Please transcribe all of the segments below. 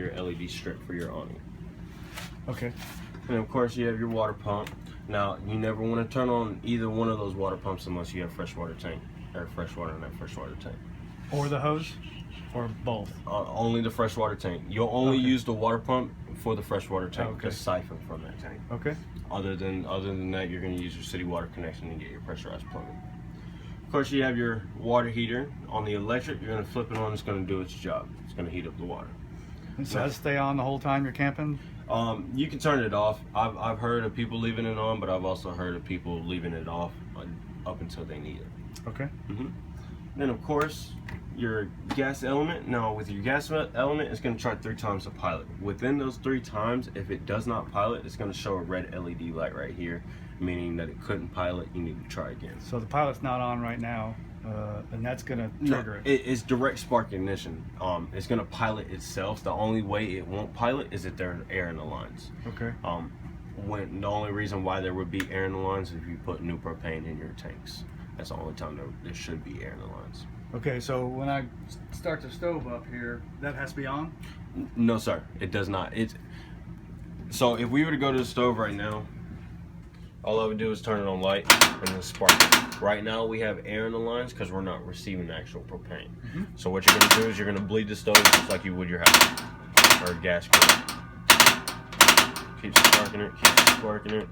your LED strip for your awning. Okay. And of course you have your water pump. Now you never want to turn on either one of those water pumps unless you have freshwater tank, or freshwater in that freshwater tank. Or the hose, or both? Only the freshwater tank. You'll only use the water pump for the freshwater tank to siphon from that tank. Okay. Other than that, you're going to use your city water connection and get your pressurized plumbing. Of course, you have your water heater. On the electric, you're going to flip it on. It's going to do its job. It's going to heat up the water. And so does it stay on the whole time you're camping? You can turn it off. I've heard of people leaving it on, but I've also heard of people leaving it off up until they need it. Okay. Then of course your gas element. Now with your gas element, it's going to try 3 times to pilot. Within those 3 times, if it does not pilot, it's going to show a red LED light right here, meaning that it couldn't pilot. You need to try again. So the pilot's not on right now, and that's going to trigger it. It's direct spark ignition. It's going to pilot itself. The only way it won't pilot is if there's air in the lines. Okay. When the only reason why there would be air in the lines is if you put new propane in your tanks. That's the only time there should be air in the lines. Okay, so when I start the stove up here, that has to be on? No, sir, it does not. So if we were to go to the stove right now, all I would do is turn it on light and then spark it. Right now we have air in the lines because we're not receiving actual propane. So what you're going to do is you're going to bleed the stove just like you would your house or a gas grill. Keep sparking it, keep sparking it.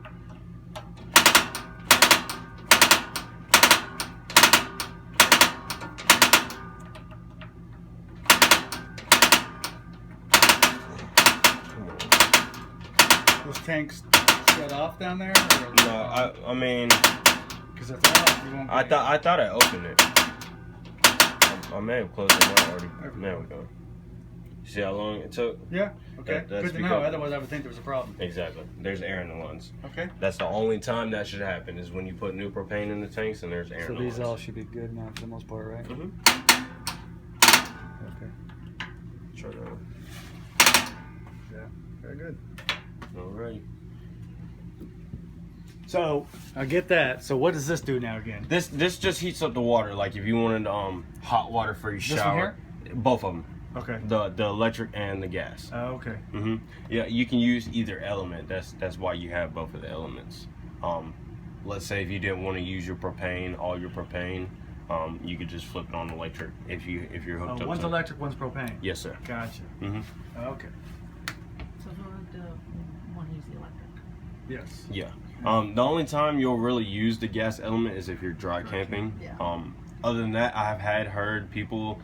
Those tanks shut off down there? No, I mean, because if they're off, you won't. I thought I opened it. I may have closed it out already. There we go. See how long it took? Yeah. Okay. That's good to know. Otherwise, I would think there was a problem. Exactly. There's air in the lines. Okay. That's the only time that should happen is when you put new propane in the tanks and there's air in the lines. So these all should be good now for the most part, right? Okay. Try that. Yeah. Very good. Alright. So I get that. So what does this do now again? This just heats up the water. Like if you wanted hot water for your shower. This one here? Both of them. Okay. The electric and the gas. Oh, okay. Yeah, you can use either element. That's why you have both of the elements. Let's say if you didn't want to use your propane, all your propane, you could just flip it on electric if you're hooked up. One's electric, one's propane. Yes, sir. Gotcha. Okay. So if we want to use the electric. Yes. Yeah. The only time you'll really use the gas element is if you're dry camping. Yeah. Other than that, I have heard people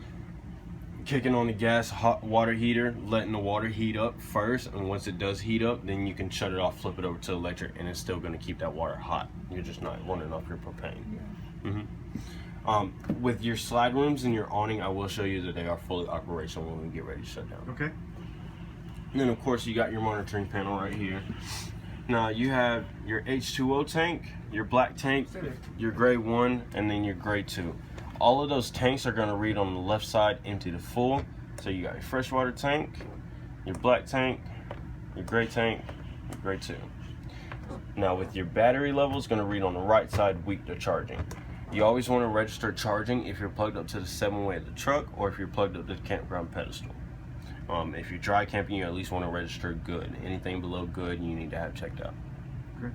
kicking on the gas hot water heater, letting the water heat up first, and once it does heat up, then you can shut it off, flip it over to electric, and it's still going to keep that water hot. You're just not running off your propane. Yeah. With your slide rooms and your awning, I will show you that they are fully operational when we get ready to shut down. Okay. And then of course you got your monitoring panel right here. Now you have your H2O tank, your black tank, your grade 1, and then your grade 2. All of those tanks are going to read on the left side empty to full. So you got your freshwater tank, your black tank, your gray tank, your grade 2. Now with your battery level, it's going to read on the right side weak to charging. You always want to register charging if you're plugged up to the 7-way of the truck or if you're plugged up to the campground pedestal. If you're dry camping, you at least want to register good. Anything below good, you need to have checked out. Great.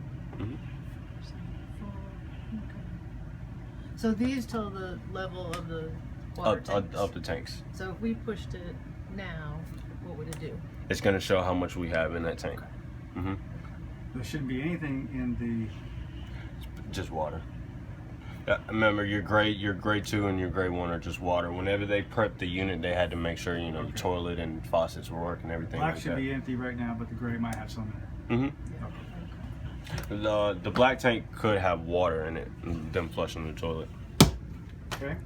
So these tell the level of the water tanks. Up the tanks. So if we pushed it now, what would it do? It's going to show how much we have in that tank. There shouldn't be anything in Just water. Remember, your grade 2 and your grade 1 are just water. Whenever they prepped the unit, they had to make sure the toilet and faucets were working, everything black like should that. be empty right now, but the gray might have some in it. The black tank could have water in it, them flushing the toilet. Okay.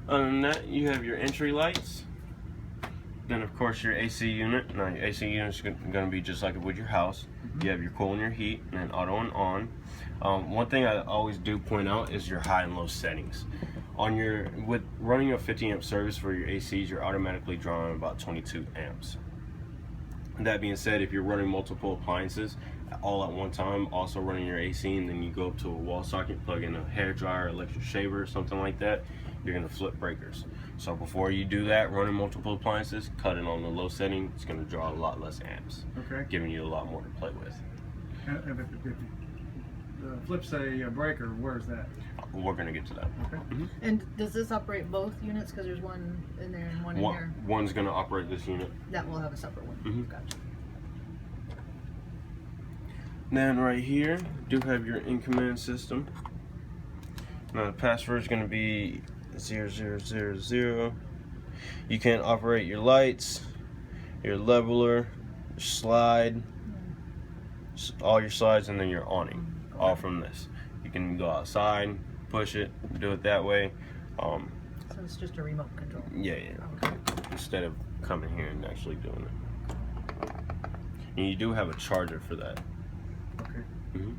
Other than that, you have your entry lights. Then of course your AC unit. Now your AC unit is going to be just like it would your house. You have your cool and your heat, and then auto and on. One thing I always do point out is your high and low settings. With running a 50 amp service for your ACs, you're automatically drawing about 22 amps. That being said, if you're running multiple appliances all at one time, also running your AC, and then you go up to a wall socket, plug in a hair dryer, electric shaver, something like that, you're gonna flip breakers. So before you do that, running multiple appliances, cut it on the low setting. It's gonna draw a lot less amps, Okay. giving you a lot more to play with. And if the flips a breaker, where's that? We're gonna get to that. Okay. And does this operate both units? Because there's one in there and one in here. One's gonna operate this unit. That will have a separate one. Mhm. Gotcha. Then right here, you do have your in-command system. Now the password is gonna be 0000. You can operate your lights, your leveler, your slide, all your slides, and then your awning, all from this. You can go outside, push it, do it that way. So it's just a remote control. Yeah. Okay. Instead of coming here and actually doing it. And you do have a charger for that. Okay. Mhm.